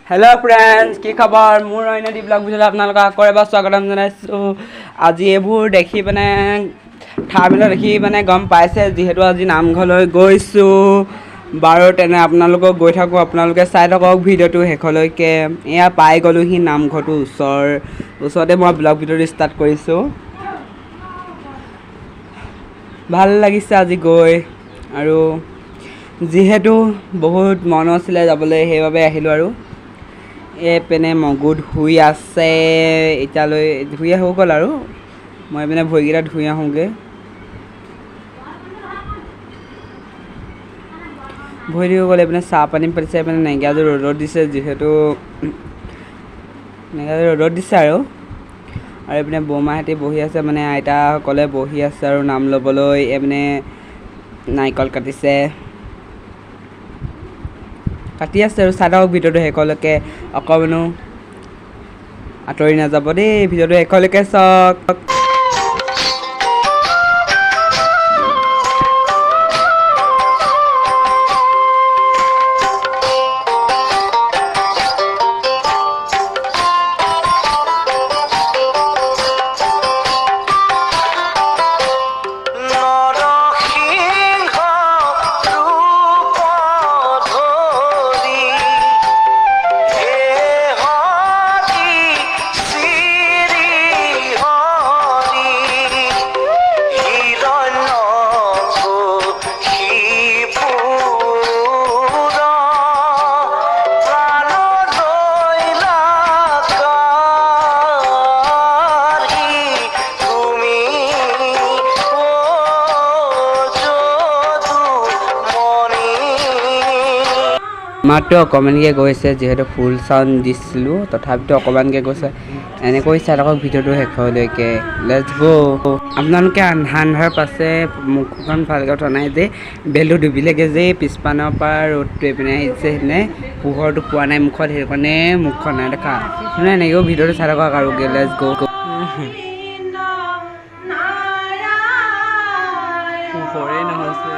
hello friends की खबर मोर अइनदी blog video आपनालोक आको एबार स्वागतम जनाइছো আজি এবোৰ দেখি মানে ঠাইবিলাক দেখি মানে গম পাইছে যেহেতু আজি নামঘৰলৈ গৈছো বাৰু তেনে আপোনালোকক গৈ থাকো আপোনালোকে চাই থাকক ভিডিওটো হেখলৈকে এয়া পাই গলোহি নামঘৰটো ওচৰতে মই ব্লগ ভিডিও ষ্টাৰ্ট কৰিছো ভাল লাগিছে আজি গৈ আৰু যেহেতু বহুত মন আছিল যাবলৈ সেইভাবে আহিলো আৰু এপেনে মগুত ধুই আছে এটালৈ ধুই হৈ গ'ল আৰু মই এপেনে ভৰিকেইটা ধুই আহোঁগে ভৰি হৈ গ'ল এপেনে চাহ পানী পাতিছে এপেনে নেগাজোৰ ৰ'দত দিছে যিহেতু নেগাজোৰ ৰ'দত দিছে আৰু এপেনে বৌমাহঁতে বহি আছে মানে আইতাসকলে বহি আছে আৰু নাম ল'বলৈ এপেনে নাৰিকল কাটিছে কাটি আছে আৰু চাই থাকক ভিডিওটো হেকলৈকে অকমানো আঁতৰি নাযাব দেই ভিডিওটো হেকলৈকে চাওক মাত্ৰ অকমানকৈ গৈছে যিহেতু ফুল চাউণ্ড দিছিলোঁ তথাপিতো অকমানকৈ গৈছে এনেকৈ চাই থাকক ভিডিওটো শেষলৈকে লেটছ গো আপোনালোকে আন্ধাৰ পাছে মুখখন ভালকৈ উঠা নাই যে বেলটো ডুবিলেগৈ যে পিছপানৰ পৰা ৰ'দটো এইপিনে আহিছে সেইপিনে পোহৰটো পোৱা নাই মুখত সেইটো কাৰণে মুখখন নাই দেখা মানে এনেকৈও ভিডিওটো চাই থাকক আৰু লেটছ গো পোহৰে নহৈছে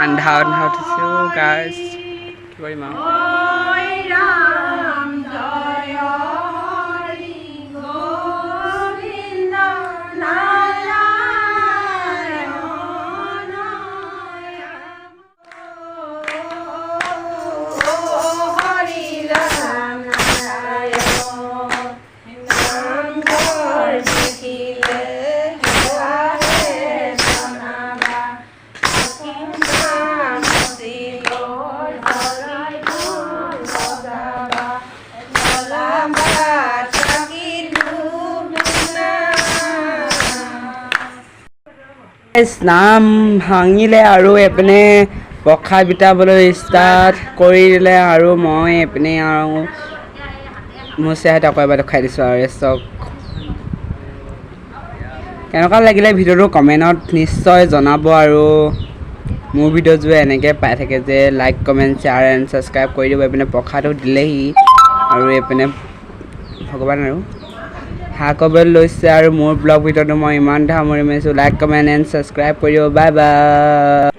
আন্ধাৰ উঠিছো গাইজ কি কৰিম আৰু নাম ভাঙিলে আৰু এপিনে পখা বিটাবলৈ ষ্টাৰ্ট কৰি দিলে আৰু মই এপিনে আৰু মোৰ চেহেৰা আকৌ এবাৰ দেখাই দিছোঁ আৰু চক কেনেকুৱা লাগিলে ভিডিওটো কমেণ্টত নিশ্চয় জনাব আৰু মোৰ ভিডিঅ'যোৰে এনেকৈ পাই থাকে যে like comment share and subscribe কৰি দিব এইপিনে পখাটো দিলেহি আৰু এইপিনে ভগৱান আৰু হাঁহ ক'বলৈ লৈছে আৰু মোৰ ব্লগ ভিডিঅ'টো মই ইমানতে সামৰি মাৰিছোঁ লাইক কমেণ্ট এণ্ড ছাবস্ক্ৰাইব কৰি দিব বাই বাই